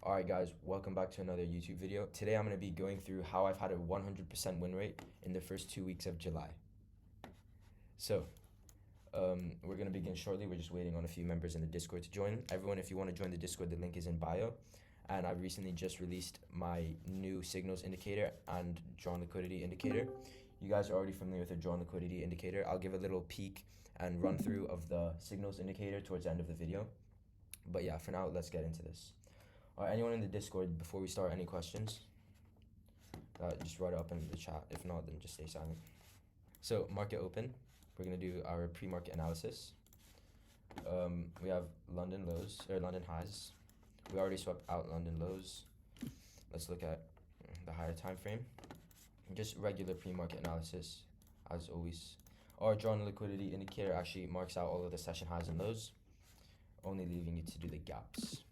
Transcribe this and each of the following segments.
Alright guys, welcome back to another YouTube video. Today I'm going to be going through how I've had a 100% win rate in the first 2 weeks of July. So, we're going to begin shortly. We're just waiting on a few members in the Discord to join. Everyone, if you want to join the Discord, the link is in bio. And I recently just released my new signals indicator and drawn liquidity indicator. You guys are already familiar with the drawn liquidity indicator. I'll give a little peek and run through of the signals indicator towards the end of the video. But yeah, for now, let's get into this. Anyone in the Discord, before we start, any questions? Just write it up in the chat. If not, then just stay silent. So, market open. We're going to do our pre-market analysis. We have London lows, or London highs. We already swept out London lows. Let's look at the higher time frame. Just regular pre-market analysis, as always. Our drawn liquidity indicator actually marks out all of the session highs and lows, only leaving you to do the gaps.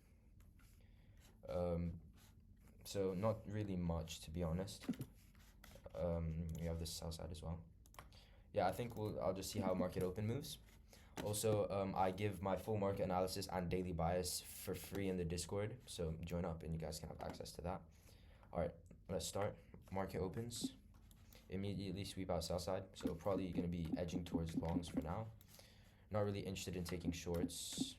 So not really much, to be honest. We have the sell side as well. Yeah, I think I'll just see how market open moves. Also, I give my full market analysis and daily bias for free in the Discord, so join up and you guys can have access to that. All right, let's start. Market opens. Immediately sweep out sell side, so probably going to be edging towards longs for now. Not really interested in taking shorts.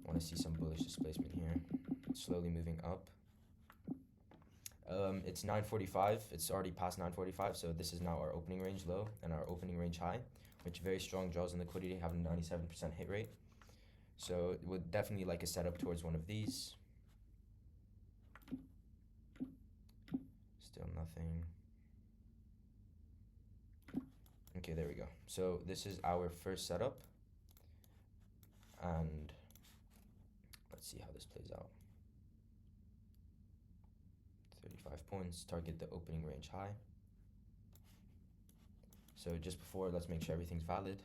Want to see some bullish displacement here. Slowly moving up. It's 9:45. It's already past 9:45, so this is now our opening range low and our opening range high, which very strong draws in liquidity, have a 97% hit rate. So would definitely like a setup towards one of these. Still nothing. Okay, there we go. So this is our first setup, and let's see how this plays out. 35 points, target the opening range high. So just before, let's make sure everything's valid.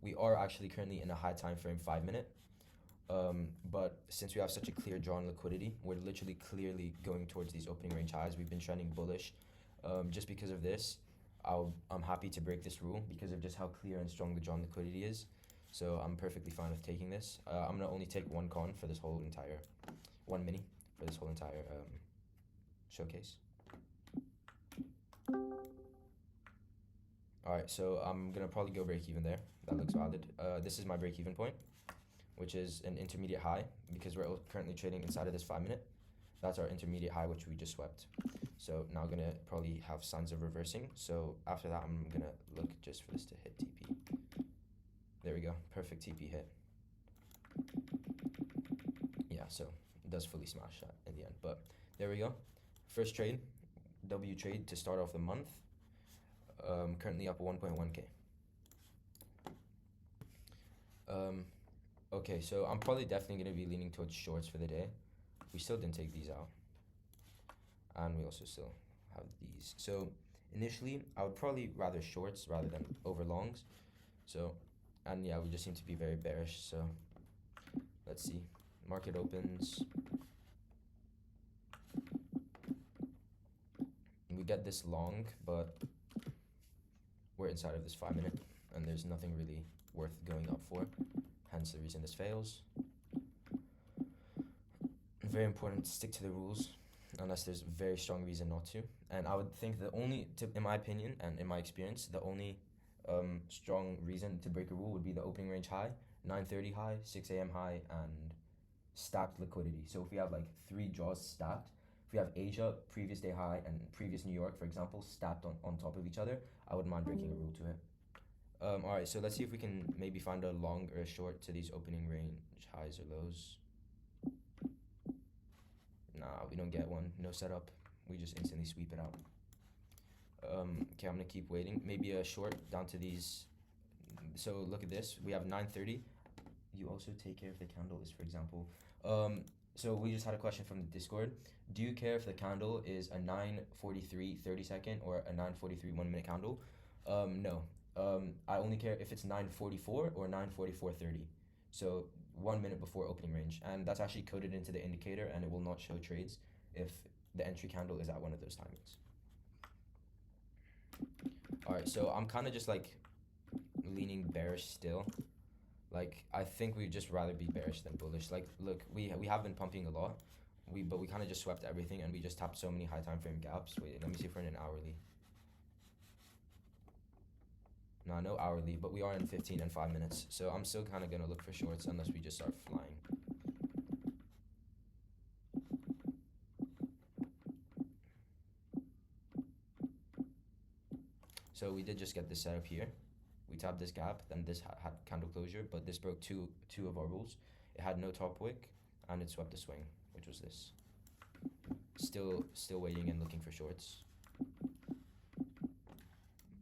We are actually currently in a high time frame 5 minute. But since we have such a clear drawn liquidity, we're literally clearly going towards these opening range highs. We've been trending bullish. Just because of this, I'm happy to break this rule because of just how clear and strong the drawn liquidity is. So I'm perfectly fine with taking this. I'm gonna only take one con for this whole entire, one mini for this whole entire showcase. Alright, so I'm gonna probably go break even there. That looks valid. This is my break even point, which is an intermediate high because we're currently trading inside of this 5 minute. That's our intermediate high, which we just swept. So now gonna probably have signs of reversing. So after that, I'm gonna look just for this to hit TP. There we go, perfect TP hit. Yeah, so it does fully smash that in the end, but there we go. First trade, W trade to start off the month. Currently up 1.1k. Okay, so I'm probably definitely going to be leaning towards shorts for the day. We still didn't take these out. And we also still have these. So initially, I would probably rather shorts rather than over longs. So, and yeah, we just seem to be very bearish. So let's see. Market opens. We get this long, but we're inside of this 5 minute and there's nothing really worth going up for. Hence the reason this fails. Very important to stick to the rules unless there's a very strong reason not to. And I would think the only, in my opinion and in my experience, the only strong reason to break a rule would be the opening range high, 9:30 high, 6 a.m. high, and stacked liquidity. So if we have like 3 draws stacked, if we have Asia, previous day high, and previous New York, for example, stacked on top of each other, I wouldn't mind breaking a rule to it. Alright, so let's see if we can maybe find a long or a short to these opening range highs or lows. Nah, we don't get one. No setup. We just instantly sweep it out. Okay, I'm gonna keep waiting. Maybe a short down to these. So look at this. We have 9:30. You also take care if the candle is, for example. So we just had a question from the Discord. Do you care if the candle is a 9:43 30-second or a 9:43 1 minute candle? No. I only care if it's 9:44 or 9:44 30. So 1 minute before opening range, and that's actually coded into the indicator, and it will not show trades if the entry candle is at one of those timings. All right, so I'm kind of just like leaning bearish still. Like, I think we'd just rather be bearish than bullish. Like, look, we have been pumping a lot. But we kind of just swept everything, and we just tapped so many high time frame gaps. Wait, let me see if we're in an hourly. No, no hourly, but we are in 15 and 5 minutes. So I'm still kind of going to look for shorts unless we just start flying. So we did just get this setup here. We tapped this gap, then this had candle closure, but this broke two of our rules. It had no top wick, and it swept the swing, which was this. Still waiting and looking for shorts.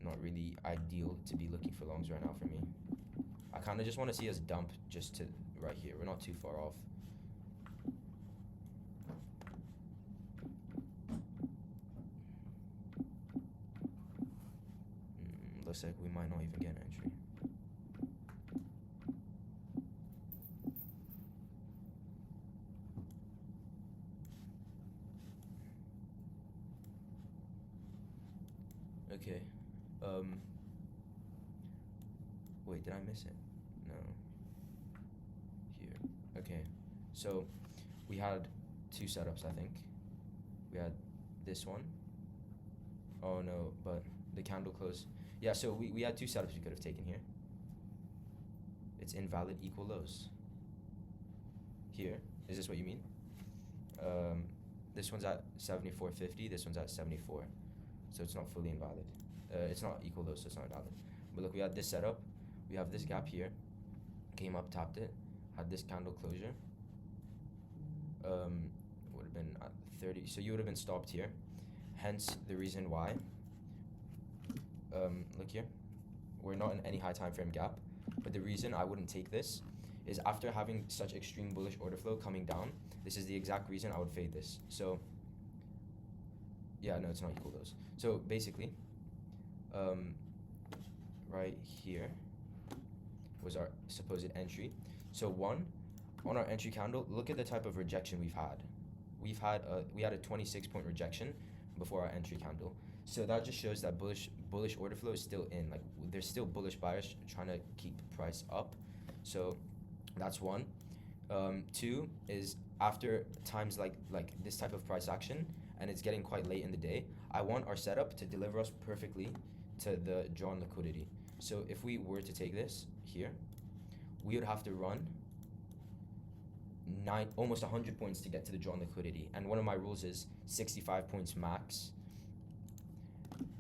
Not really ideal to be looking for longs right now for me. I kind of just want to see us dump just to right here. We're not too far off. Looks like we might not even get an entry. Okay. Wait, did I miss it? No. Here. Okay. So we had two setups, I think. We had this one. Oh no, but the candle close. Yeah, so we had two setups we could have taken here. It's invalid equal lows. Here. Is this what you mean? This one's at 74.50, this one's at 74. So it's not fully invalid. It's not equal lows, so it's not invalid. But look, we had this setup. We have this gap here. Came up, tapped it. Had this candle closure. Would have been at 30. So you would have been stopped here. Hence the reason why. Look here. We're not in any high time frame gap. But the reason I wouldn't take this is after having such extreme bullish order flow coming down, this is the exact reason I would fade this. So yeah, no, it's not equal lows. So basically, right here was our supposed entry. So one, on our entry candle, look at the type of rejection we've had. We had a 26-point rejection before our entry candle. So that just shows that bullish order flow is still in. Like, there's still bullish buyers trying to keep price up. So that's one. Two is after times like this type of price action, and it's getting quite late in the day, I want our setup to deliver us perfectly to the drawn liquidity. So if we were to take this here, we would have to run almost 100 points to get to the drawn liquidity. And one of my rules is 65 points max.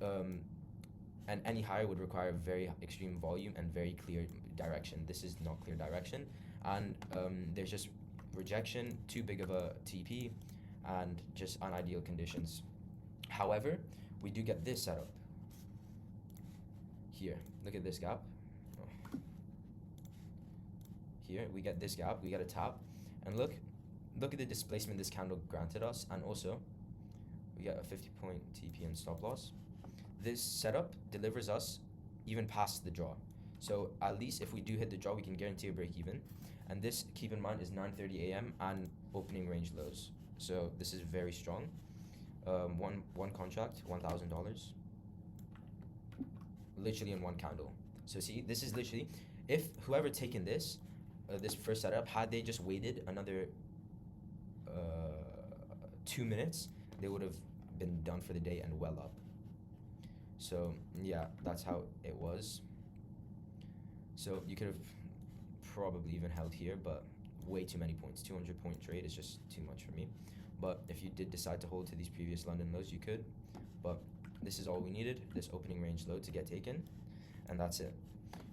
And any higher would require very extreme volume and very clear direction. This is not clear direction. And there's just rejection, too big of a TP, and just unideal conditions. However, we do get this setup here. Look at this gap. Here we get this gap, we get a tap, and look at the displacement this candle granted us, and also we get a 50-point TP and stop loss. This setup delivers us even past the draw. So at least if we do hit the draw, we can guarantee a break even. And this, keep in mind, is 9:30 a.m. and opening range lows. So this is very strong. One contract, $1,000. Literally in one candle. So see, this is literally, if whoever taken this, this first setup, had they just waited another 2 minutes, they would have been done for the day and well up. So yeah, that's how it was. So you could have probably even held here, but way too many points. 200-point trade is just too much for me. But if you did decide to hold to these previous London lows, you could. But this is all we needed, this opening range low to get taken, and that's it.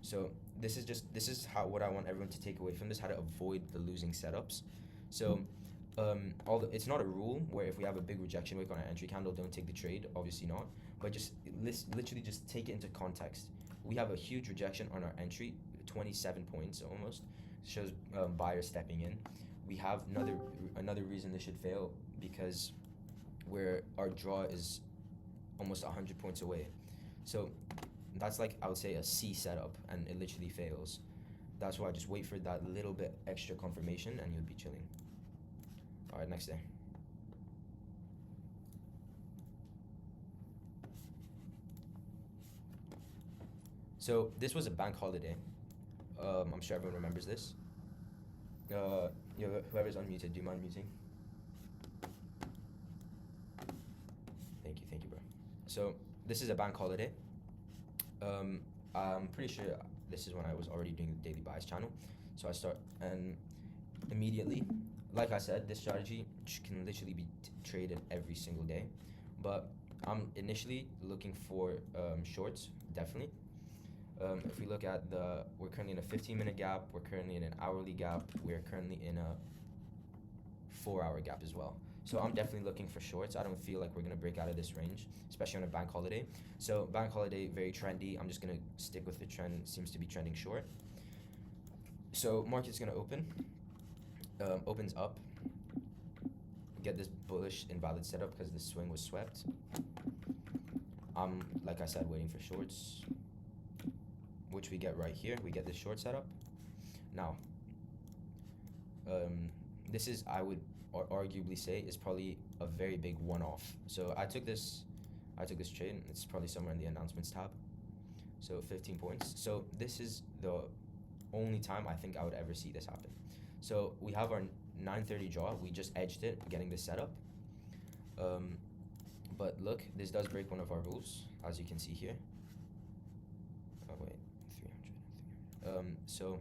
So this is what I want everyone to take away from this, how to avoid the losing setups. So it's not a rule where if we have a big rejection wick on our entry candle, don't take the trade, obviously not, but just literally just take it into context. We have a huge rejection on our entry, 27 points almost, shows buyers stepping in. We have another reason this should fail, because our draw is almost 100 points away. So that's like, I would say, a C setup, and it literally fails. That's why I just wait for that little bit extra confirmation and you'll be chilling. All right, next day. So this was a bank holiday. I'm sure everyone remembers this. Whoever's unmuted, do you mind muting? Thank you, bro. So this is a bank holiday. I'm pretty sure this is when I was already doing the Daily Bias channel. So I start, and immediately, like I said, this strategy can literally be traded every single day. But I'm initially looking for shorts, definitely. If we look at we're currently in a 15-minute gap, we're currently in an hourly gap, we're currently in a 4-hour gap as well. So I'm definitely looking for shorts. I don't feel like we're gonna break out of this range, especially on a bank holiday. So bank holiday, very trendy. I'm just gonna stick with the trend. Seems to be trending short. So market's gonna open. Opens up. Get this bullish invalid setup because the swing was swept. I'm, like I said, waiting for shorts, which we get right here. We get this short setup. Now, this is, I would arguably say, is probably a very big one-off. So I took this trade. It's probably somewhere in the announcements tab. So 15 points. So this is the only time I think I would ever see this happen. So we have our 9:30 draw. We just edged it, getting this setup. But look, this does break one of our rules, as you can see here. Oh wait, 300. So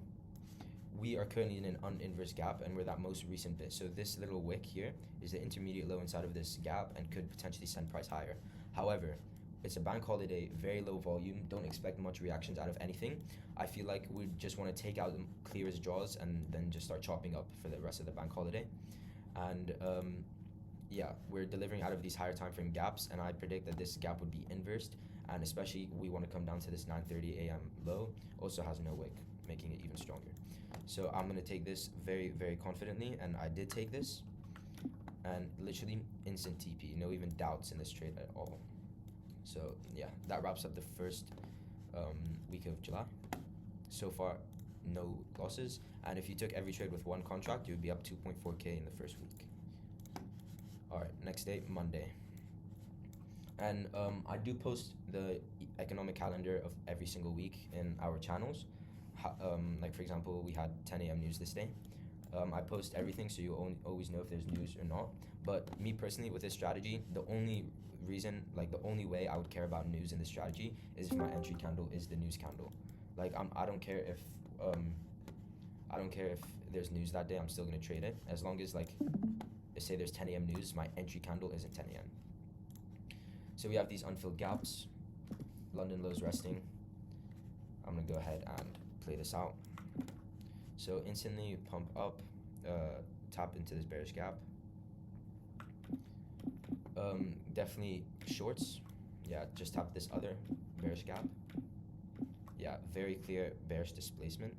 we are currently in an uninverse gap, and we're that most recent bit. So this little wick here is the intermediate low inside of this gap and could potentially send price higher. However, it's a bank holiday, very low volume. Don't expect much reactions out of anything. I feel like we just want to take out the clearest draws and then just start chopping up for the rest of the bank holiday. And yeah, we're delivering out of these higher time frame gaps, and I predict that this gap would be inversed, and especially we want to come down to this 9:30 a.m. low. Also has no wick, making it even stronger. So I'm gonna take this very, very confidently, and I did take this, and literally instant TP, no even doubts in this trade at all. So yeah, that wraps up the first week of July. So far, no losses, and if you took every trade with one contract, you would be up 2.4K in the first week. All right, next day, Monday. And I do post the economic calendar of every single week in our channels. Like for example, we had 10 a.m. news this day. I post everything so you always know if there's news or not. But me personally, with this strategy, the only way I would care about news in this strategy is if my entry candle is the news candle. Like I don't care if there's news that day. I'm still gonna trade it as long as, like, let's say there's 10 a.m. news, my entry candle isn't 10 a.m. So we have these unfilled gaps. London lows resting. I'm gonna go ahead and play this out. So instantly pump up, tap into this bearish gap. Definitely shorts. Yeah, just tap this other bearish gap. Yeah, very clear bearish displacement.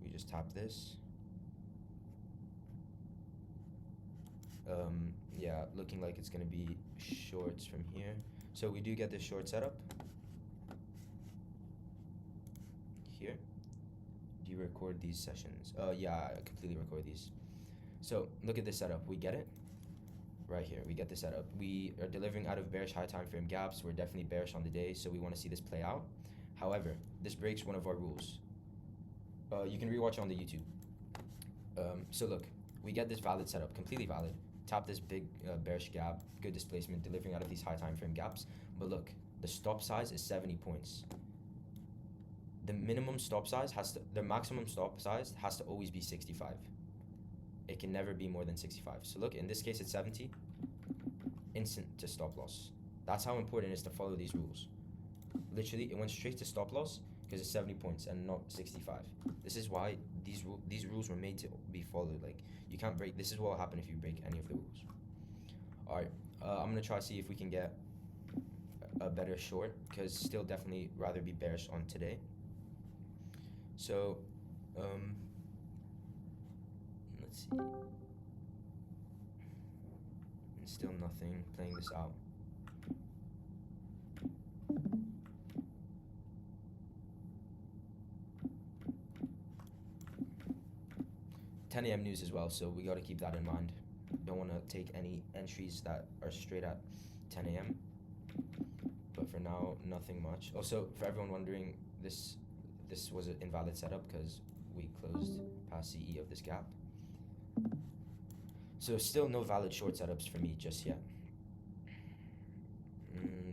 We just tap this. Yeah, looking like it's gonna be shorts from here. So we do get this short setup here. Do you record these sessions? Yeah, I completely record these. So look at this setup. We get it right here. We get the setup. We are delivering out of bearish high time frame gaps. We're definitely bearish on the day, so we want to see this play out. However, this breaks one of our rules. You can rewatch on the YouTube. So look, we get this valid setup, completely valid. Tap this big bearish gap, good displacement, delivering out of these high time frame gaps. But look, the stop size is 70 points. The minimum stop size the maximum stop size has to always be 65. It can never be more than 65. So look, in this case it's 70, instant to stop loss. That's how important it is to follow these rules. Literally, it went straight to stop loss because it's 70 points and not 65. This is why these rules were made to be followed. Like, you can't break. This is what will happen if you break any of the rules. All right, I'm gonna try to see if we can get a better short, because still definitely rather be bearish on today. So let's see. And still nothing. Playing this out. $10 a.m. news as well, so we got to keep that in mind. Don't want to take any entries that are straight at 10 a.m. But for now, nothing much. Also, for everyone wondering, this was an invalid setup because we closed past CE of this gap. So still no valid short setups for me just yet.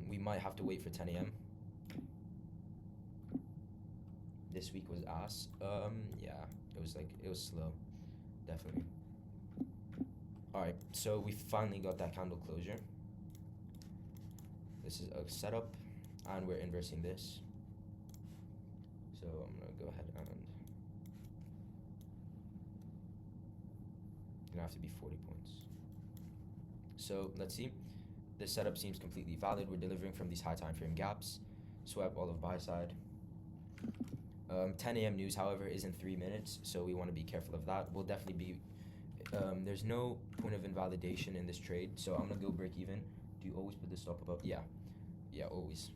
We might have to wait for 10 a.m. This week was ass. Yeah, it was slow, definitely. All right, so we finally got that candle closure. This is a setup, and we're inversing this. So I'm gonna go ahead and gonna have to be 40 points. So let's see. This setup seems completely valid. We're delivering from these high time frame gaps. Swept all of buy side. 10 a.m. news, however, is in 3 minutes, so we want to be careful of that. We'll definitely be. There's no point of invalidation in this trade, so I'm gonna go break even. Do you always put the stop above? Yeah, always.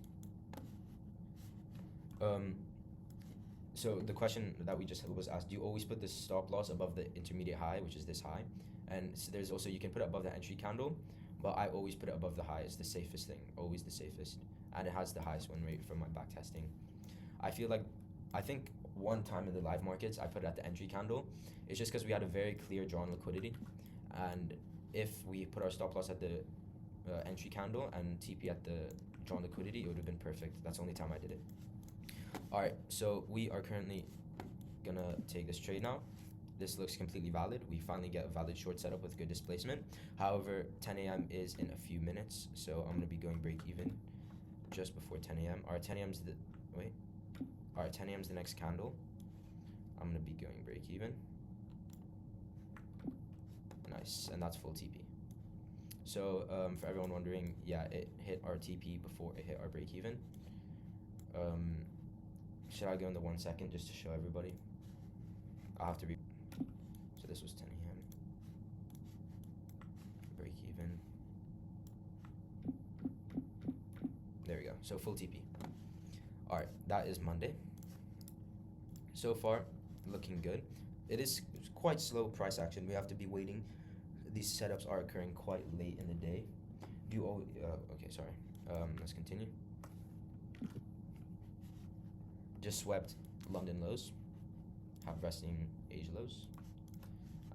So the question that we just was asked: do you always put the stop loss above the intermediate high, which is this high? And so there's also, you can put it above the entry candle, but I always put it above the high. It's the safest thing, always the safest, and it has the highest win rate from my back testing. I think one time in the live markets I put it at the entry candle. It's just because we had a very clear drawn liquidity, and if we put our stop loss at the entry candle and TP at the drawn liquidity, it would have been perfect. That's the only time I did it. Alright, so we are currently gonna take this trade now. This looks completely valid. We finally get a valid short setup with good displacement. However, 10 a.m. is in a few minutes, so I'm gonna be going break even just before 10 a.m. Alright, 10 a.m. is the Alright, 10 a.m. is the next candle. I'm gonna be going break even. Nice, and that's full TP. So for everyone wondering, yeah, it hit our TP before it hit our break even. Should I go in the 1 second just to show everybody? I'll have to be. So this was 10 a.m. Break even. There we go. So full TP. Alright, that is Monday. So far, looking good. It is quite slow price action. We have to be waiting. These setups are occurring quite late in the day. Okay, sorry. Let's continue. Just swept London lows, have resting Asia lows,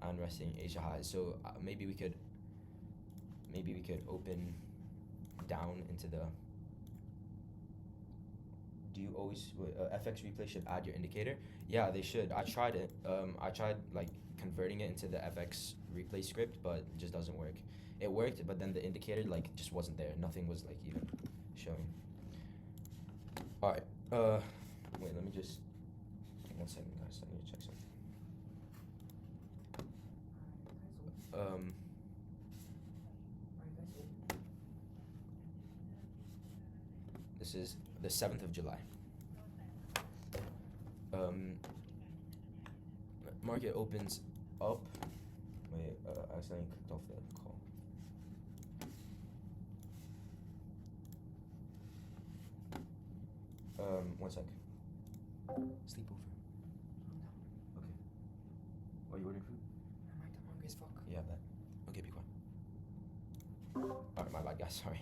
and resting Asia highs. So maybe we could open down into the. Do you always FX replay should add your indicator? Yeah, they should. I tried it. I tried like converting it into the FX replay script, but it just doesn't work. It worked, but then the indicator like just wasn't there. Nothing was like even showing. All right. Wait, let me just 1 second, guys. I need to check something. This is the 7th of July. Market opens up. Wait, I accidentally clicked off the call. One sec. Sleepover. Okay. Are you ordering food? I'm hungry as fuck. Yeah, I bet. Okay, be quiet. Alright, my bad, guys. Sorry.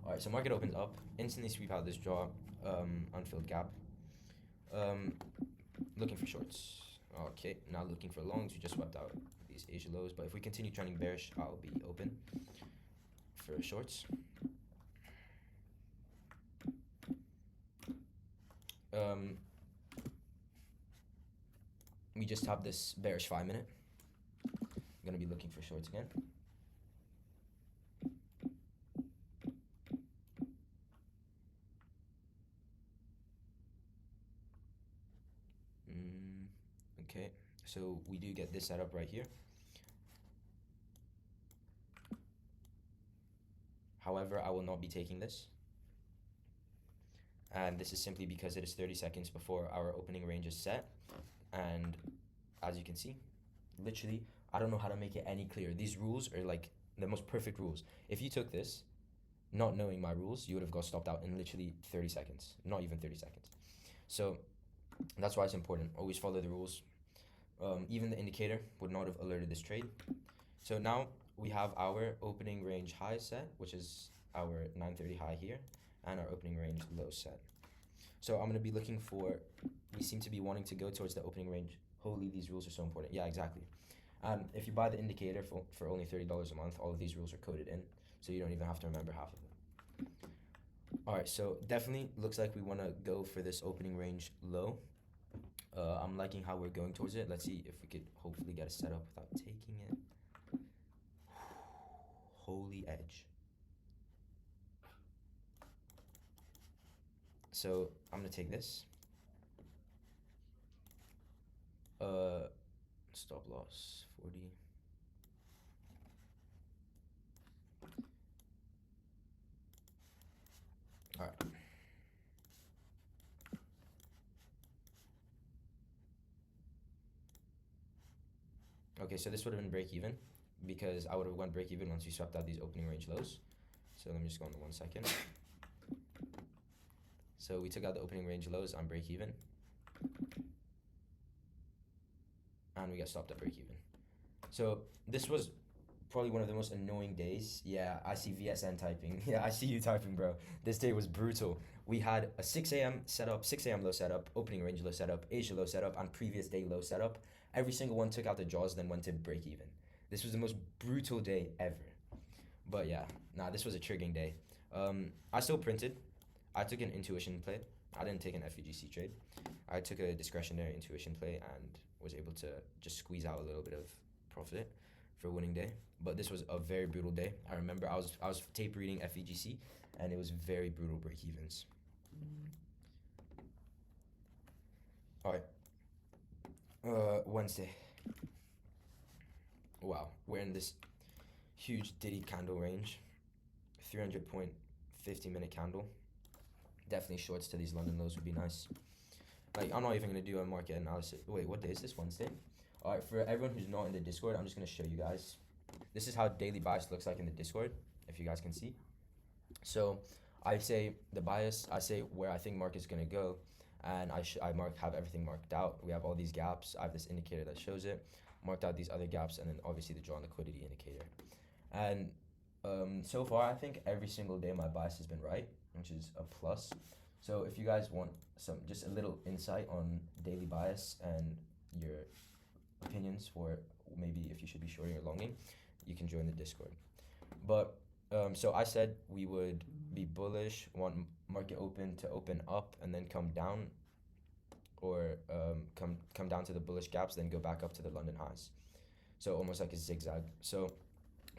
Alright, so market opens up. Instantly sweep out this draw. Unfilled gap. Looking for shorts. Okay, now looking for longs. We just swept out these Asia lows, but if we continue trending bearish, I'll be open for shorts. We just have this bearish 5 minute. I'm gonna be looking for shorts again. Okay, so we do get this setup right here. However, I will not be taking this. And this is simply because it is 30 seconds before our opening range is set. And as you can see, literally, I don't know how to make it any clearer. These rules are like the most perfect rules. If you took this, not knowing my rules, you would have got stopped out in literally 30 seconds. Not even 30 seconds. So that's why it's important. Always follow the rules. Even the indicator would not have alerted this trade. So now we have our opening range high set, which is our 930 high here, and our opening range low set. So I'm going to be looking for, we seem to be wanting to go towards the opening range. Holy, these rules are so important. Yeah, exactly. If you buy the indicator for only $30 a month, all of these rules are coded in, so you don't even have to remember half of them. All right, so definitely looks like we want to go for this opening range low. I'm liking how we're going towards it. Let's see if we could hopefully get a setup without taking it. Holy edge. So I'm gonna take this. Stop loss 40. All right. Okay, so this would have been break even because I would have went break even once we swept out these opening range lows. So let me just go on the 1 second. So we took out the opening range lows on break even. And we got stopped at break even. So this was probably one of the most annoying days. Yeah, I see VSN typing. Yeah, I see you typing, bro. This day was brutal. We had a 6 a.m. setup, 6 a.m. low setup, opening range low setup, Asia low setup, and previous day low setup. Every single one took out the jaws, then went to break even. This was the most brutal day ever. But yeah, this was a triggering day. I still printed. I took an intuition play. I didn't take an FUGC trade. I took a discretionary intuition play and was able to just squeeze out a little bit of profit for winning day. But this was a very brutal day. I remember I was tape reading FEGC, and it was very brutal break evens. All right. Wednesday. Wow, we're in this huge Diddy candle range, 300-point 50-minute candle. Definitely shorts to these London lows would be nice. Like, I'm not even gonna do a market analysis. Wait, what day is this? Wednesday? All right, for everyone who's not in the Discord, I'm just gonna show you guys. This is how daily bias looks like in the Discord, if you guys can see. So I say the bias, I say where I think market's gonna go, and I have everything marked out. We have all these gaps. I have this indicator that shows it. Marked out these other gaps, and then obviously the drawn liquidity indicator. And so far, I think every single day my bias has been right, which is a plus. So if you guys want just a little insight on daily bias and your opinions for maybe if you should be shorting or longing, you can join the Discord. But so I said we would be bullish, want market open to open up and then come down, or come down to the bullish gaps, then go back up to the London highs. So almost like a zigzag. So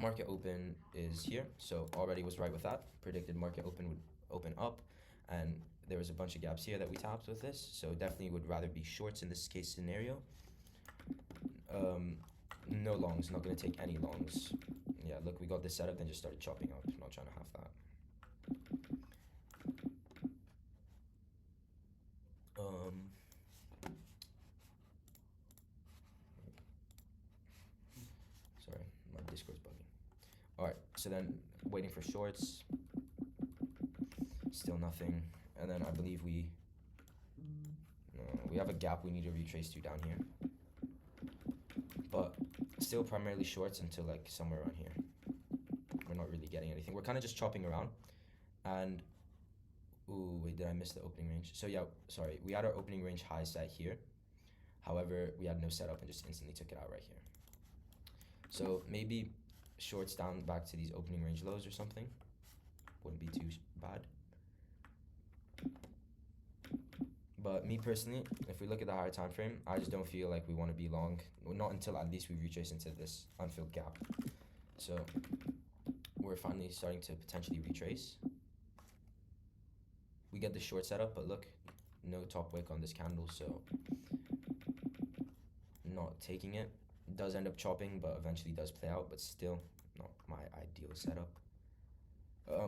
market open is here. So already was right with that. Predicted market open would open up, and there was a bunch of gaps here that we tapped with this. So definitely would rather be shorts in this case scenario. No longs, not gonna take any longs. Yeah, look, we got this setup, then just started chopping up. Not trying to have that. Sorry, my Discord's bugging. All right, so then waiting for shorts. Still nothing, and then I believe we have a gap we need to retrace to down here. But still primarily shorts until like somewhere around here. We're not really getting anything. We're kind of just chopping around. And, ooh, wait, did I miss the opening range? So yeah, sorry, we had our opening range high set here. However, we had no setup and just instantly took it out right here. So maybe shorts down back to these opening range lows or something. Wouldn't be too bad. But me personally, if we look at the higher time frame, I just don't feel like we want to be long. Not until at least we retrace into this unfilled gap. So we're finally starting to potentially retrace. We get the short setup, but look, no top wick on this candle, so not taking it. Does end up chopping, but eventually does play out, but still not my ideal setup.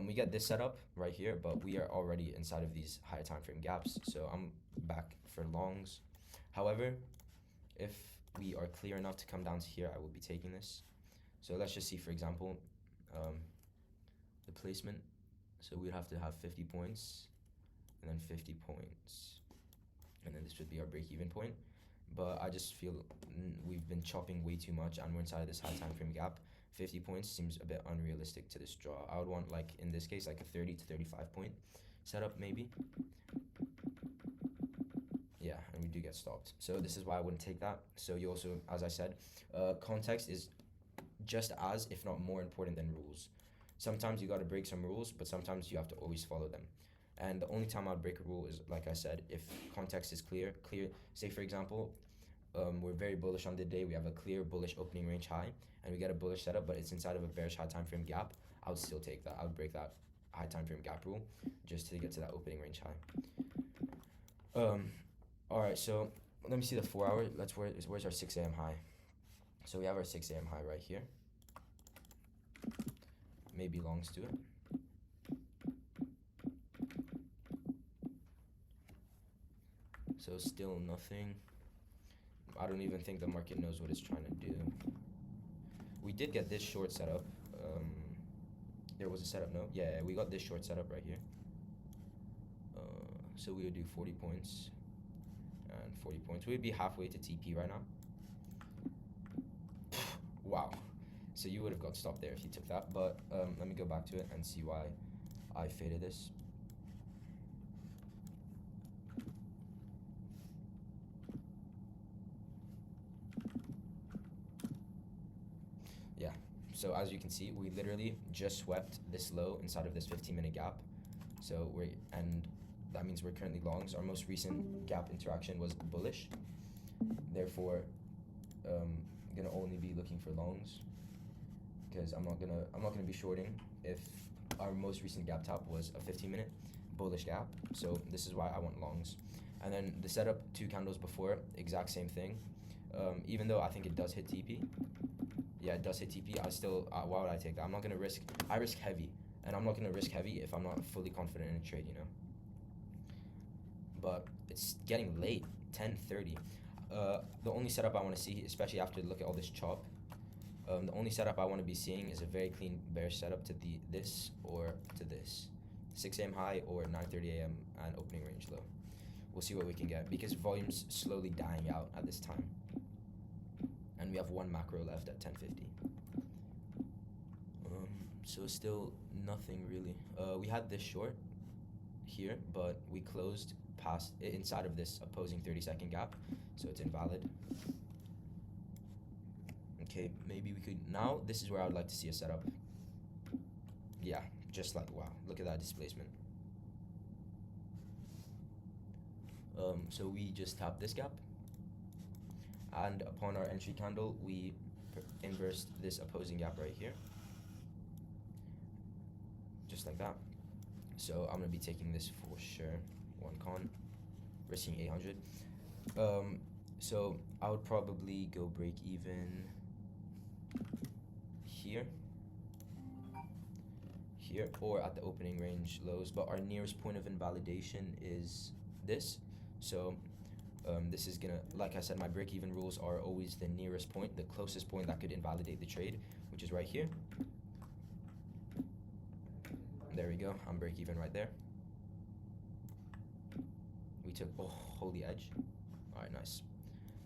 We get this setup right here, but we are already inside of these higher time frame gaps, so I'm back for longs. However, if we are clear enough to come down to here, I will be taking this. So let's just see, for example, the placement. So we'd have to have 50 points, and then 50 points, and then this would be our break-even point. but I just feel we've been chopping way too much and we're inside of this high time frame gap. 50 points seems a bit unrealistic to this draw. I would want, like in this case, like a 30 to 35 point setup maybe. Yeah, and we do get stopped. So this is why I wouldn't take that. So you also, as I said, context is just as, if not more important than rules. Sometimes you got to break some rules, but sometimes you have to always follow them. And the only time I'd break a rule is, like I said, if context is clear. Say for example, we're very bullish on the day. We have a clear bullish opening range high, and we get a bullish setup, but it's inside of a bearish high time frame gap. I would still take that. I would break that high time frame gap rule just to get to that opening range high. All right, so let me see the 4 hour. Where's our 6 a.m. high? So we have our 6 a.m. high right here. Maybe longs to it. So still nothing. I don't even think the market knows what it's trying to do. We did get this short setup. There was a setup, no? Yeah, we got this short setup right here. So we would do 40 points and 40 points. We'd be halfway to TP right now. Wow. So you would have got stopped there if you took that. But let me go back to it and see why I faded this. Yeah. So as you can see, we literally just swept this low inside of this 15-minute gap. So that means we're currently longs. Our most recent gap interaction was bullish. Therefore, gonna only be looking for longs because I'm not gonna be shorting if our most recent gap top was a 15-minute bullish gap. So this is why I want longs. And then the setup 2 candles before, exact same thing. Even though I think it does hit TP. Yeah, it does hit TP. I still, why would I take that? I'm not gonna risk. I risk heavy, and I'm not gonna risk heavy if I'm not fully confident in a trade, you know. But it's getting late, 10:30. The only setup I want to see, especially after look at all this chop, the only setup I want to be seeing is a very clean bearish setup to this or to this, 6 a.m. high or 9:30 a.m. and opening range low. We'll see what we can get because volume's slowly dying out at this time. And we have 1 macro left at 10:50. So still nothing really. We had this short here, but we closed past inside of this opposing 30-second gap, so it's invalid. Okay, maybe we could now. This is where I would like to see a setup. Yeah, just like wow, look at that displacement. So we just tapped this gap, and upon our entry candle, we inversed this opposing gap right here, just like that. So I'm gonna be taking this for sure. 1 con, risking 800. So I would probably go break even here, or at the opening range lows. But our nearest point of invalidation is this. So this is gonna, like I said, my break-even rules are always the nearest point, the closest point that could invalidate the trade, which is right here. There we go. I'm break-even right there. We took, oh, holy edge. All right, nice.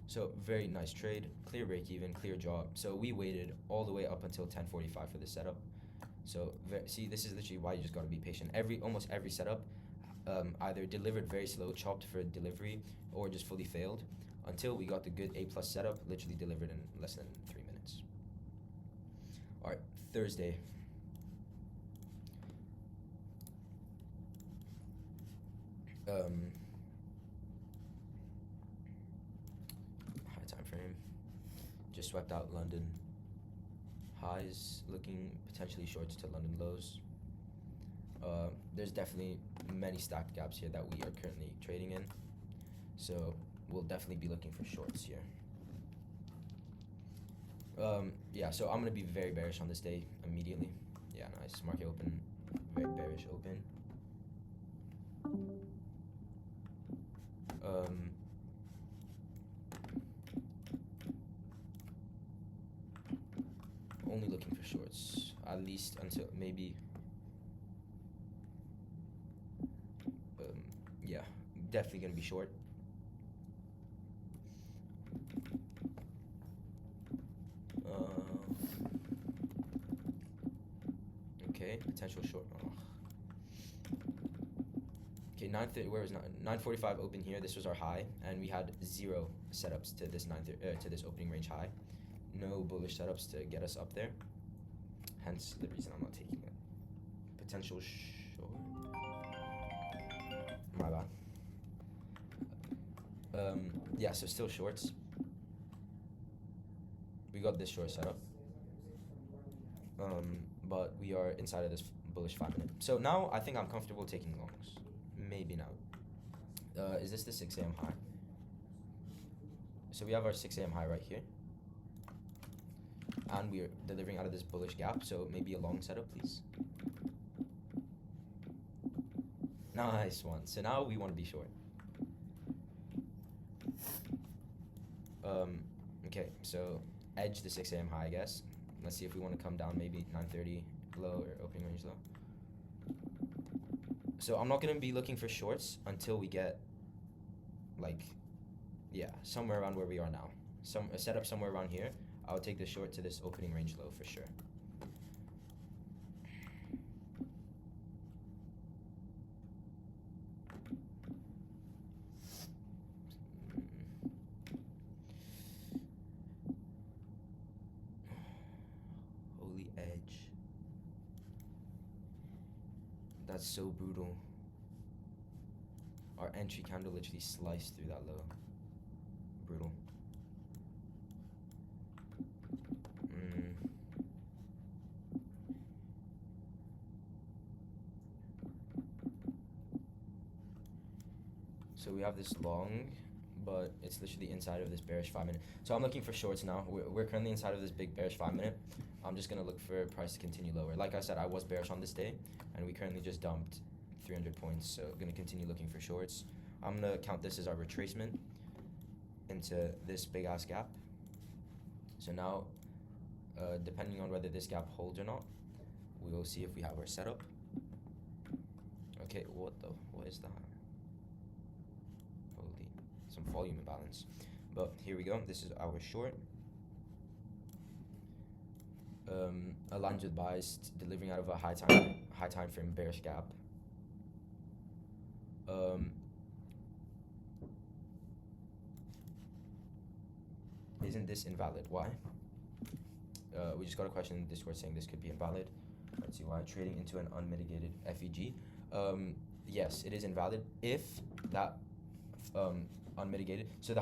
So very nice trade, clear break-even, clear job. So we waited all the way up until 10:45 for the setup. So see, this is literally why you just gotta be patient. Almost every setup either delivered very slow, chopped for delivery, or just fully failed until we got the good A+ setup, literally delivered in less than 3 minutes. All right, Thursday. High time frame. Just swept out London highs, looking potentially shorts to London lows. There's definitely many stacked gaps here that we are currently trading in, so we'll definitely be looking for shorts here. Yeah, so I'm gonna be very bearish on this day immediately. Yeah, nice. Market open, very bearish open. Only looking for shorts, at least until maybe. Yeah, definitely gonna be short. Okay, potential short. Oh. Okay, 9:30. Where was 9:45 open here? This was our high, and we had 0 setups to this to this opening range high. No bullish setups to get us up there. Hence the reason I'm not taking it. Potential short. My bad. Yeah, so still shorts. We got this short setup. But we are inside of this bullish 5-minute. So now I think I'm comfortable taking longs. Maybe now. Is this the 6 a.m. high? So we have our 6 a.m. high right here. And we're delivering out of this bullish gap, so maybe a long setup, please. Nice one. So now we want to be short. Okay, so edge the 6 a.m. high, I guess. Let's see if we want to come down maybe 9:30 low or opening range low. So I'm not going to be looking for shorts until we get, like, yeah, somewhere around where we are now. A setup somewhere around here. I'll take the short to this opening range low for sure. Holy edge. That's so brutal. Our entry candle literally sliced through that low. Brutal. So we have this long, but it's literally inside of this bearish 5-minute. So I'm looking for shorts now. We're currently inside of this big bearish 5-minute. I'm just going to look for price to continue lower. Like I said, I was bearish on this day, and we currently just dumped 300 points. So going to continue looking for shorts. I'm going to count this as our retracement into this big-ass gap. So now, depending on whether this gap holds or not, we will see if we have our setup. Okay, what is that? Holy, some volume imbalance. But here we go. This is our short. Aligns with buys, delivering out of a high time frame bearish gap. Isn't this invalid? Why? We just got a question in Discord saying this could be invalid. Let's see why. Trading into an unmitigated FEG. Yes, it is invalid if that unmitigated. So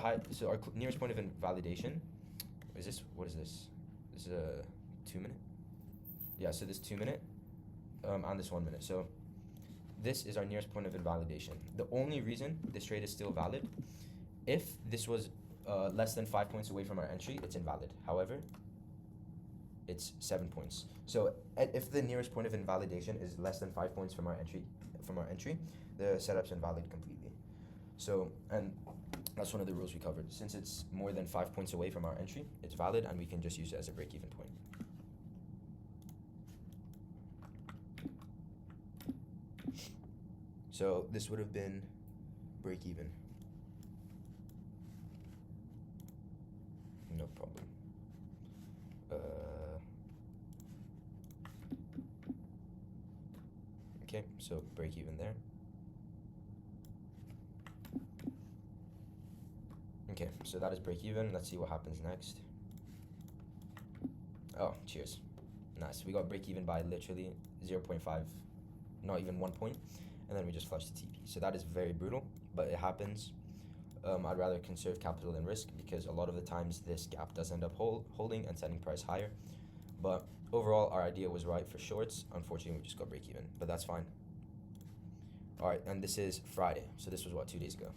our nearest point of invalidation is this. What is this? This is a 2-minute. Yeah. So this 2-minute, and this 1-minute. So this is our nearest point of invalidation. The only reason this trade is still valid, if this was less than 5 points away from our entry, it's invalid. However, it's 7 points. So if the nearest point of invalidation is less than 5 points from our entry, the setup's invalid completely. So, and that's one of the rules we covered. Since it's more than 5 points away from our entry, it's valid, and we can just use it as a break-even point. So this would have been break-even. No problem. Okay, so break even there. Okay, so that is break even. Let's see what happens next. Oh, cheers. Nice. We got break even by literally 0.5, not even 1 point, and then we just flushed the TP. So that is very brutal, but it happens. I'd rather conserve capital and risk because a lot of the times this gap does end up holding and setting price higher. But overall, our idea was right for shorts. Unfortunately, we just got break even, but that's fine. All right, and this is Friday. So this was, what, 2 days ago?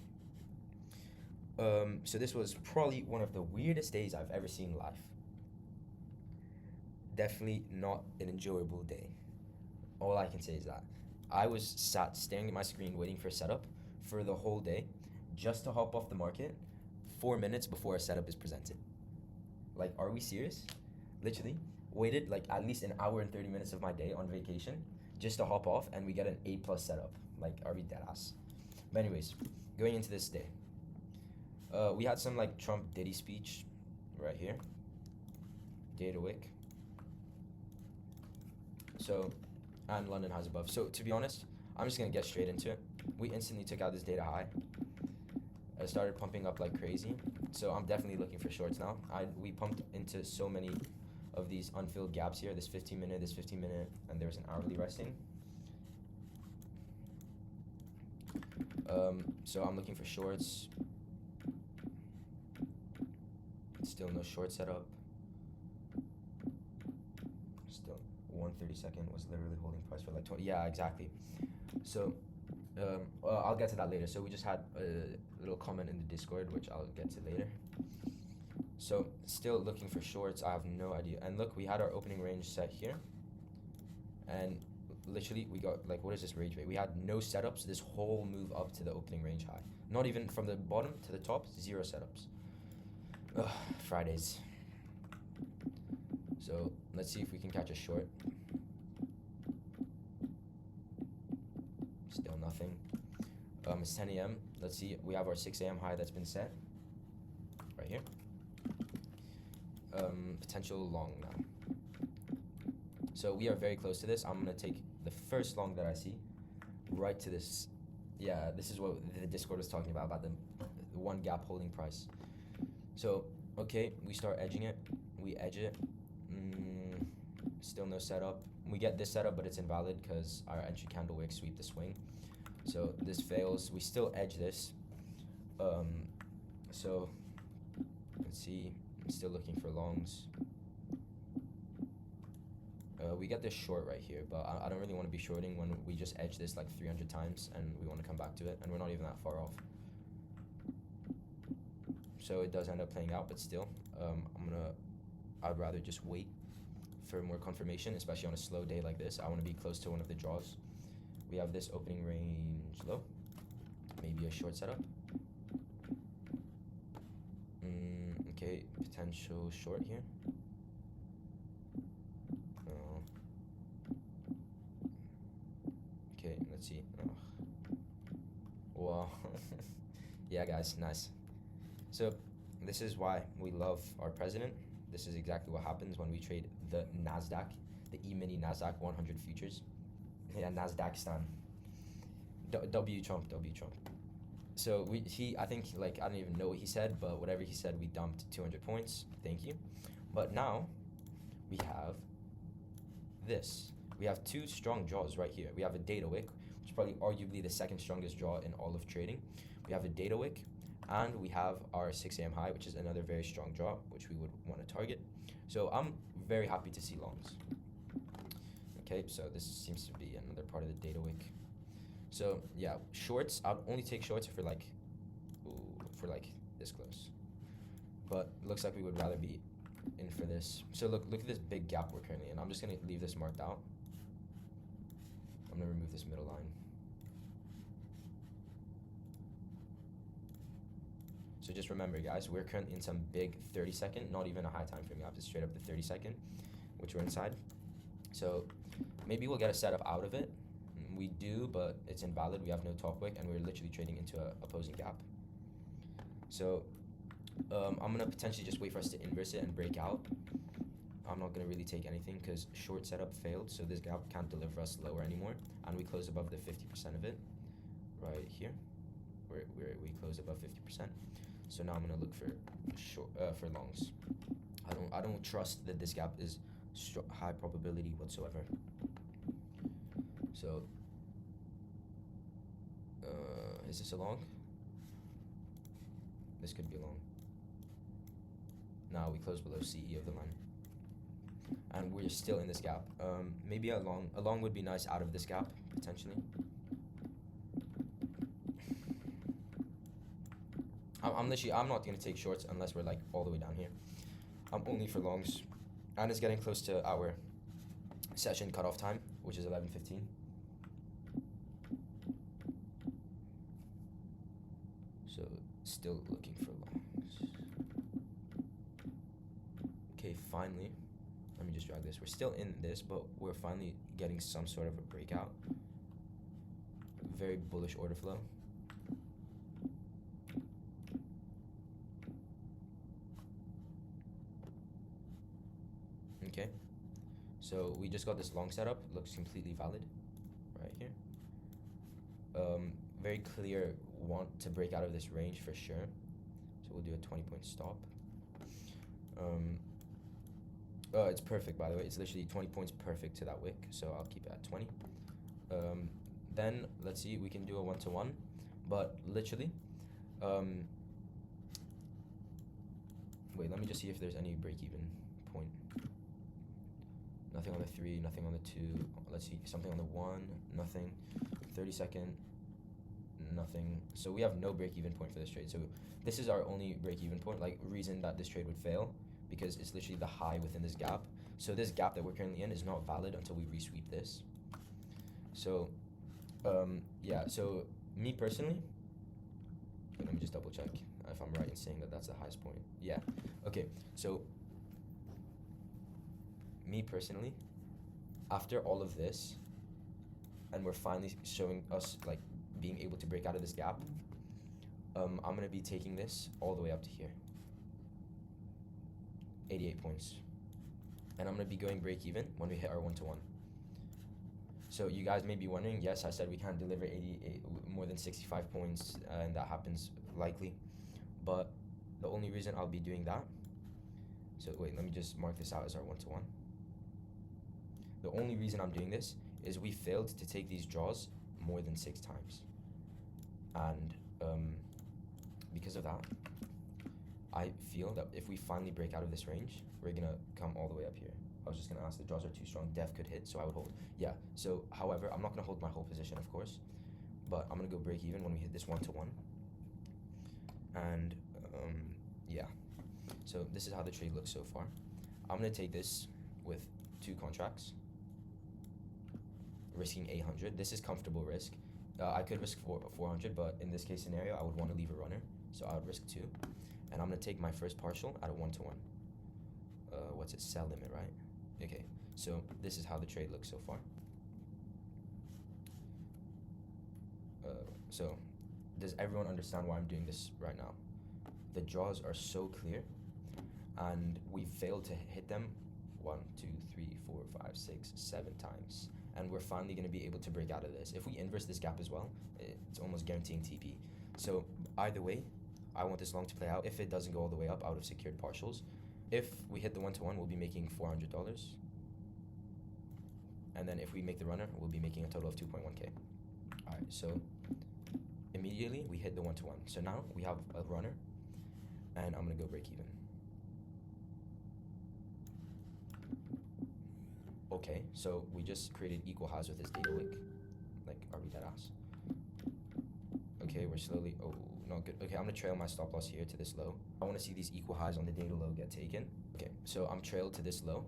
So this was probably one of the weirdest days I've ever seen live. Definitely not an enjoyable day. All I can say is that. I was sat staring at my screen waiting for a setup for the whole day just to hop off the market 4 minutes before a setup is presented. Like, are we serious? Literally, waited like at least an hour and 30 minutes of my day on vacation just to hop off and we get an A+ setup. Like, are we dead ass? But anyways, going into this day. We had some like Trump Diddy speech right here. Day to wick. So and London highs above. So to be honest, I'm just gonna get straight into it. We instantly took out this data high. It started pumping up like crazy. So I'm definitely looking for shorts now. We pumped into so many of these unfilled gaps here. This 15 minute, this 15 minute, and there's an hourly resting. So I'm looking for shorts. Still no short setup. Still 132nd was literally holding price for like 20. Yeah, exactly. So I'll get to that later. So we just had a little comment in the Discord, which I'll get to later. So still looking for shorts. I have no idea. And look, we had our opening range set here, and literally we got like, what is this rage rate? We had no setups this whole move up to the opening range high. Not even from the bottom to the top, 0 setups. Ugh, Fridays. So let's see if we can catch a short. Still nothing. It's 10 a.m. Let's see. We have our 6 a.m. high that's been set right here. Potential long now. So we are very close to this. I'm gonna take the first long that I see right to this. Yeah, this is what the Discord was talking about the one gap holding price. So okay, we start edging it. We edge it. Still no setup. We get this setup, but it's invalid because our entry candle wick sweep the swing. So this fails. We still edge this. So let's see. I'm still looking for longs. We get this short right here, but I don't really want to be shorting when we just edge this like 300 times and we want to come back to it, and we're not even that far off. So it does end up playing out, but still, I'd rather just wait for more confirmation, especially on a slow day like this. I want to be close to one of the draws. We have this opening range low, maybe a short setup. Okay, potential short here. Okay, let's see. Wow. Yeah, guys, nice. So this is why we love our president. This is exactly what happens when we trade the NASDAQ, the E-mini NASDAQ 100 futures. Yeah, NASDAQistan. W Trump. So I think, like, I don't even know what he said, but whatever he said, we dumped 200 points. Thank you. But now we have this. We have 2 strong draws right here. We have a data wick, which is probably arguably the second strongest draw in all of trading. We have a data wick, and we have our 6 a.m. high, which is another very strong draw, which we would want to target. So I'm very happy to see longs. Okay, so this seems to be another part of the data wick. So yeah, shorts, I'll only take shorts if we're like, this close. But looks like we would rather be in for this. So look at this big gap we're currently in. I'm just gonna leave this marked out. I'm gonna remove this middle line. So just remember, guys, we're currently in some big 30-second, not even a high time frame. We have to straight up the 30-second, which we're inside. So maybe we'll get a setup out of it. We do, but it's invalid. We have no top wick, and we're literally trading into an opposing gap. So I'm gonna potentially just wait for us to inverse it and break out. I'm not gonna really take anything because short setup failed, so this gap can't deliver us lower anymore, and we close above the 50% of it right here. We close above 50%. So now I'm gonna look for longs. I don't trust that this gap is high probability whatsoever. So is this a long? This could be a long. Now we close below CE of the line, and we're still in this gap. Maybe a long would be nice out of this gap potentially. I'm not gonna take shorts unless we're like all the way down here. I'm only for longs, and it's getting close to our session cutoff time, which is 11:15. So still looking for longs. Okay, finally, let me just drag this. We're still in this, but we're finally getting some sort of a breakout. Very bullish order flow. Okay, So we just got this long setup, looks completely valid right here. Very clear, want to break out of this range for sure. So we'll do a 20-point stop. It's perfect, by the way. It's literally 20 points perfect to that wick, so I'll keep it at 20. Then let's see, we can do a 1-to-1, but literally, wait, let me just see if there's any break-even point. Nothing on the 3, nothing on the 2. Let's see, something on the 1, nothing. 30-second, nothing. So we have no break-even point for this trade. So this is our only break-even point, like reason that this trade would fail, because it's literally the high within this gap. So this gap that we're currently in is not valid until we resweep this. So, yeah, so me personally, let me just double check if I'm right in saying that that's the highest point. Yeah, okay, so me personally, after all of this, and we're finally showing us like being able to break out of this gap, I'm gonna be taking this all the way up to here. 88 points. And I'm gonna be going break even when we hit our 1-to-1. So you guys may be wondering, yes, I said we can't deliver 88, more than 65 points, and that happens likely. But the only reason I'll be doing that, so wait, let me just mark this out as our 1-to-1. The only reason I'm doing this is we failed to take these draws more than 6 times. And because of that, I feel that if we finally break out of this range, we're gonna come all the way up here. I was just gonna ask, the draws are too strong, def could hit, so I would hold. Yeah, so however, I'm not gonna hold my whole position, of course, but I'm gonna go break even when we hit this 1-to-1. And yeah, so this is how the trade looks so far. I'm gonna take this with 2 contracts, risking 800. This is comfortable risk. I could risk 400, but in this case scenario, I would want to leave a runner, so I would risk 2. And I'm gonna take my first partial at a 1-to-1. What's it? Sell limit, right? Okay, so this is how the trade looks so far. So does everyone understand why I'm doing this right now? The draws are so clear, and we failed to hit them 1, 2, 3, 4, 5, 6, 7 times. And we're finally gonna be able to break out of this. If we inverse this gap as well, it's almost guaranteeing TP. So either way, I want this long to play out. If it doesn't go all the way up, I would have secured partials. If we hit the 1-to-1, we'll be making $400. And then if we make the runner, we'll be making a total of 2.1K. All right, so immediately we hit the 1-to-1. So now we have a runner, and I'm gonna go break even. Okay, so we just created equal highs with this data wick. Like, are we dead ass? Okay, we're slowly, oh, not good. Okay, I'm gonna trail my stop loss here to this low. I wanna see these equal highs on the data low get taken. Okay, so I'm trailed to this low,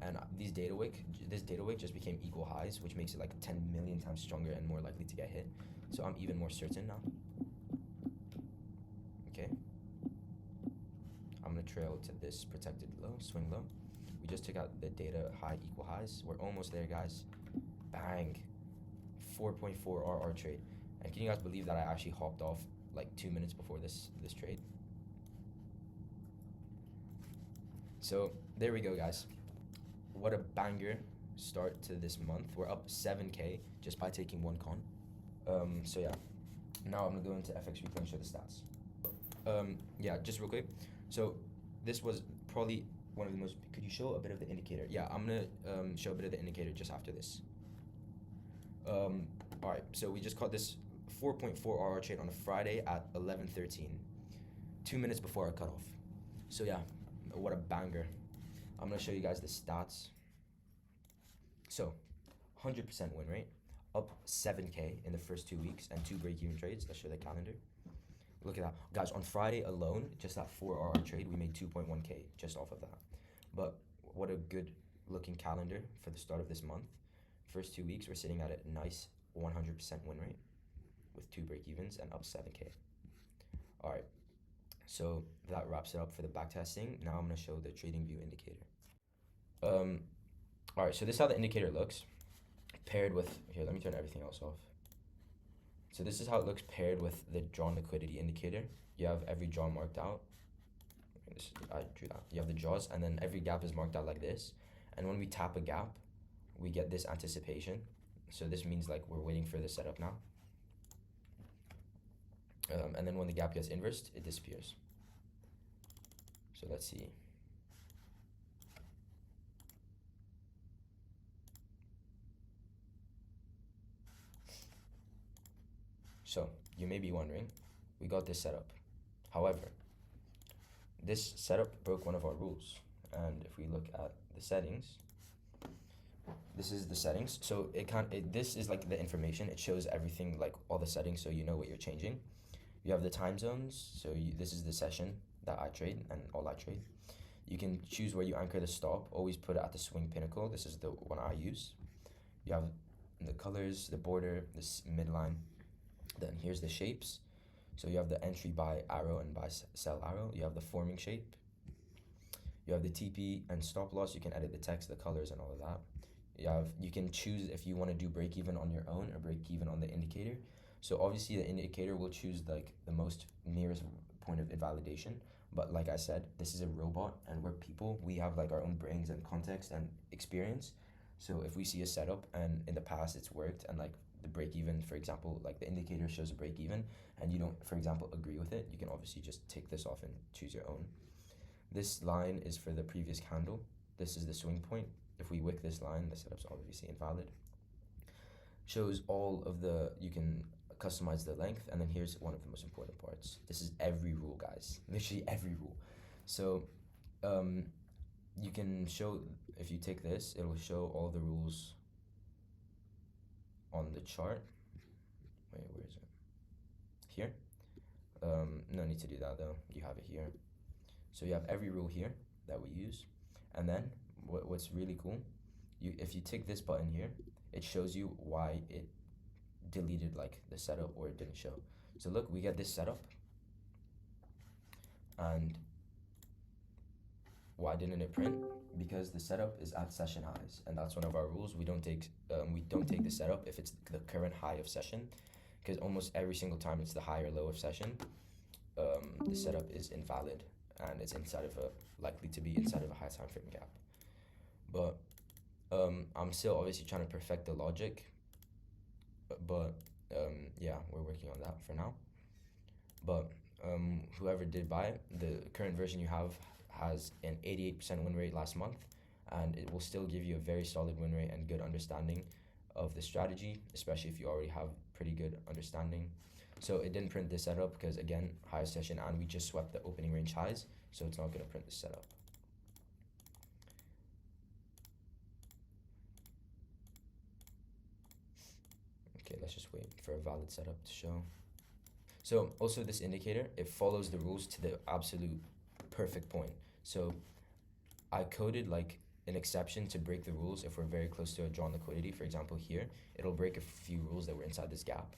and this data wick just became equal highs, which makes it like 10 million times stronger and more likely to get hit. So I'm even more certain now. Okay. I'm gonna trail to this protected low, swing low. We just took out the data high equal highs. We're almost there, guys. Bang. 4.4 RR trade. And can you guys believe that I actually hopped off like 2 minutes before this trade? So there we go, guys. What a banger start to this month. We're up 7K just by taking 1 con. So yeah, now I'm gonna go into FX Weekly and show the stats. Yeah, just real quick. So this was probably one of the most, could you show a bit of the indicator? Yeah, I'm gonna show a bit of the indicator just after this. All right, so we just caught this 4.4 RR trade on a Friday at 11:13, 2 minutes before our cutoff. So yeah, what a banger. I'm gonna show you guys the stats. So 100% win rate, up 7K in the first 2 weeks, and 2 break-even trades. Let's show the calendar. Look at that. Guys, on Friday alone, just that 4 RR trade, we made 2.1K just off of that. But what a good looking calendar for the start of this month. First 2 weeks, we're sitting at a nice 100% win rate with 2 break-evens and up 7K. All right, so that wraps it up for the backtesting. Now I'm gonna show the trading view indicator. All right, so this is how the indicator looks paired with, here, let me turn everything else off. So this is how it looks paired with the drawn liquidity indicator. You have every draw marked out. I drew that. You have the draws, and then every gap is marked out like this. And when we tap a gap, we get this anticipation. So this means like we're waiting for the setup now. And then when the gap gets inversed, it disappears. So let's see. So you may be wondering, we got this setup. However, this setup broke one of our rules. And if we look at the settings, this is the settings. So this is like the information. It shows everything, like all the settings, so you know what you're changing. You have the time zones. So this is the session that I trade and all I trade. You can choose where you anchor the stop. Always put it at the swing pinnacle. This is the one I use. You have the colors, the border, this midline. Then here's the shapes. So you have the entry buy arrow and buy sell arrow. You have the forming shape. You have the TP and stop loss. You can edit the text, the colors, and all of that. You can choose if you want to do break even on your own or break even on the indicator. So obviously the indicator will choose like the most nearest point of invalidation. But like I said, this is a robot and we're people. We have like our own brains and context and experience. So if we see a setup and in the past it's worked and like the break even, for example, like the indicator shows a break even and you don't, for example, agree with it, you can obviously just take this off and choose your own. This line is for the previous candle. This is the swing point. If we wick this line, the setup's obviously invalid. Shows all of you can customize the length, and then here's one of the most important parts. This is every rule, guys. Literally every rule. So you can show, if you take this, it'll show all the rules on the chart. Wait, where is it? Here. No need to do that though. You have it here. So you have every rule here that we use. And then what's really cool, if you tick this button here, it shows you why it deleted like the setup or it didn't show. So look, we get this setup. And why didn't it print? Because the setup is at session highs, and that's one of our rules. We don't take the setup if it's the current high of session, because almost every single time it's the high or low of session, the setup is invalid and it's likely to be inside of a high time frame gap. But I'm still obviously trying to perfect the logic, but yeah, we're working on that for now. But whoever did buy it, the current version you have has an 88% win rate last month, and it will still give you a very solid win rate and good understanding of the strategy, especially if you already have pretty good understanding. So it didn't print this setup because, again, higher session, and we just swept the opening range highs, so it's not going to print this setup. Okay, let's just wait for a valid setup to show. So also this indicator, it follows the rules to the absolute perfect point. So I coded like an exception to break the rules if we're very close to a drawn liquidity. For example, here, it'll break a few rules that were inside this gap.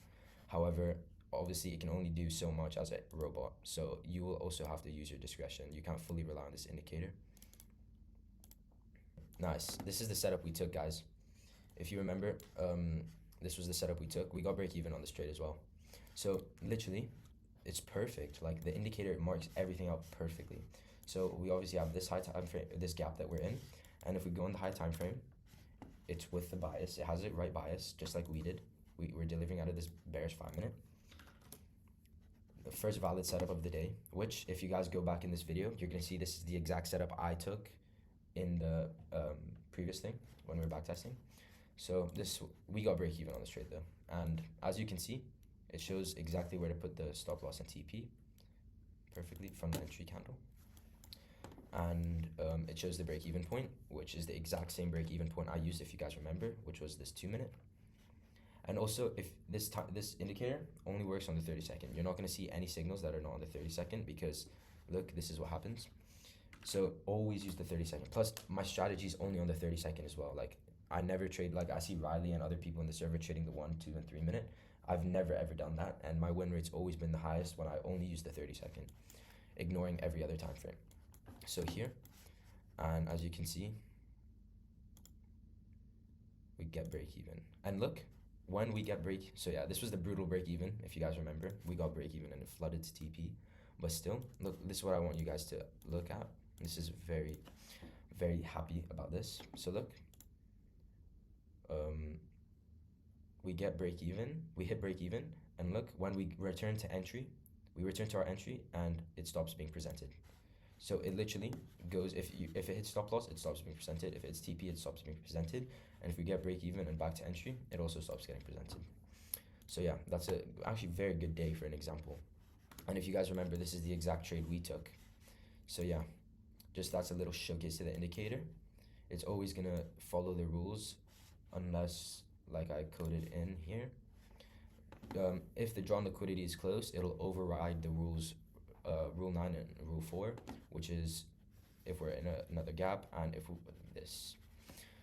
However, obviously it can only do so much as a robot. So you will also have to use your discretion. You can't fully rely on this indicator. Nice. This is the setup we took, guys. If you remember, this was the setup we took. We got break even on this trade as well. So literally, it's perfect. Like the indicator marks everything out perfectly. So we obviously have this high time frame, this gap that we're in, and if we go in the high time frame, it's with the bias. It has it right bias, just like we did. We're delivering out of this bearish 5 minute. The first valid setup of the day, which if you guys go back in this video, you're gonna see this is the exact setup I took in the previous thing when we were backtesting. So we got break even on this trade though, and as you can see, it shows exactly where to put the stop loss and TP perfectly from the entry candle. And it shows the break even point, which is the exact same break even point I used, if you guys remember, which was this 2 minute. And also, if this indicator only works on the 30-second, you're not going to see any signals that are not on the 30-second, because look, this is what happens. So always use the 30-second. Plus, my strategy is only on the 30-second as well. Like, I never trade, like I see Riley and other people in the server trading the 1, 2, and 3 minute. I've never ever done that, and my win rate's always been the highest when I only use the 30-second, ignoring every other time frame. So here, and as you can see, we get break even. And look, when we get break, so yeah, this was the brutal break even, if you guys remember. We got break even and it flooded to TP. But still, look, this is what I want you guys to look at. This is very, very happy about this. So look, we get break even, we hit break even, and look, when we return to entry, we return to our entry and it stops being presented. So it literally goes, if it hits stop loss, it stops being presented. If it's TP, it stops being presented. And if we get break even and back to entry, it also stops getting presented. So yeah, that's a actually very good day for an example. And if you guys remember, this is the exact trade we took. So yeah, just that's a little showcase to the indicator. It's always gonna follow the rules unless, like I coded in here, if the drawn liquidity is close, it'll override the rules, rule 9 and rule 4, which is if we're in another gap and if we this.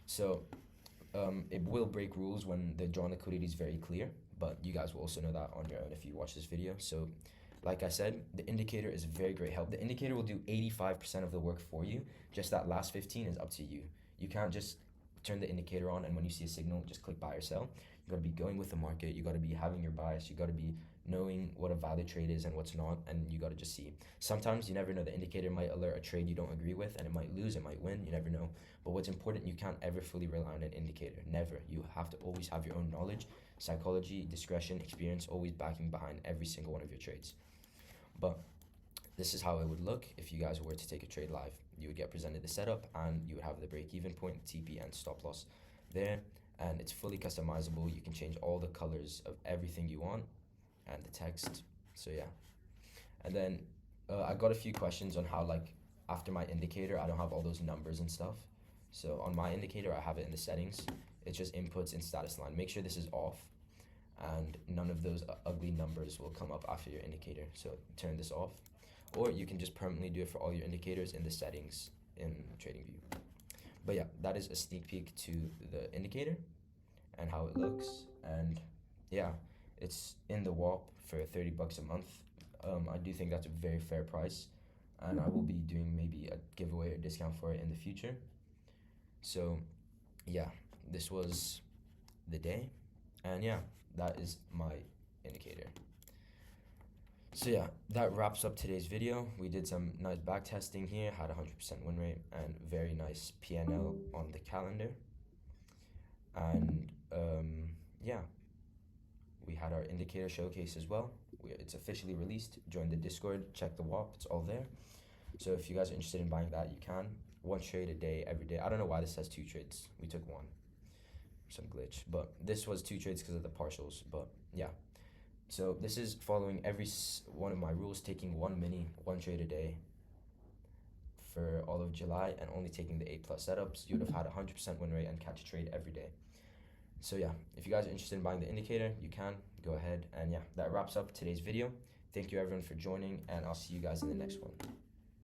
So it will break rules when the drawn liquidity is very clear, but you guys will also know that on your own if you watch this video. So like I said, the indicator is a very great help. The indicator will do 85% of the work for you. Just that last 15 is up to you. You can't just turn the indicator on and when you see a signal, just click buy or sell. You gotta be going with the market. You gotta be having your bias. You gotta be knowing what a valid trade is and what's not, and you gotta just see. Sometimes you never know, the indicator might alert a trade you don't agree with and it might lose, it might win, you never know. But what's important, you can't ever fully rely on an indicator, never. You have to always have your own knowledge, psychology, discretion, experience, always backing behind every single one of your trades. But this is how it would look if you guys were to take a trade live. You would get presented the setup and you would have the break-even point, TP, and stop loss there. And it's fully customizable. You can change all the colors of everything you want and the text. So yeah. And then I got a few questions on how, like, after my indicator, I don't have all those numbers and stuff. So on my indicator, I have it in the settings. It's just inputs and status line. Make sure this is off and none of those ugly numbers will come up after your indicator. So turn this off. Or you can just permanently do it for all your indicators in the settings in TradingView. But yeah, that is a sneak peek to the indicator and how it looks. And yeah, it's in the WAP for 30 bucks a month. I do think that's a very fair price, and I will be doing maybe a giveaway or discount for it in the future. So yeah, this was the day, and yeah, that is my indicator. So yeah, that wraps up today's video. We did some nice back testing here, had 100% win rate, and very nice PNL on the calendar. And yeah, we had our indicator showcase as well. It's officially released. Join the Discord, check the WAP, it's all there. So if you guys are interested in buying that, you can. 1 trade a day, every day. I don't know why this says 2 trades. We took 1, some glitch, but this was 2 trades because of the partials. But yeah, so this is following every one of my rules, taking 1 trade a day for all of July and only taking the 8+ setups. You would have had 100% win rate and catch a trade every day. So yeah, if you guys are interested in buying the indicator, you can go ahead. And yeah, that wraps up today's video. Thank you everyone for joining, and I'll see you guys in the next one.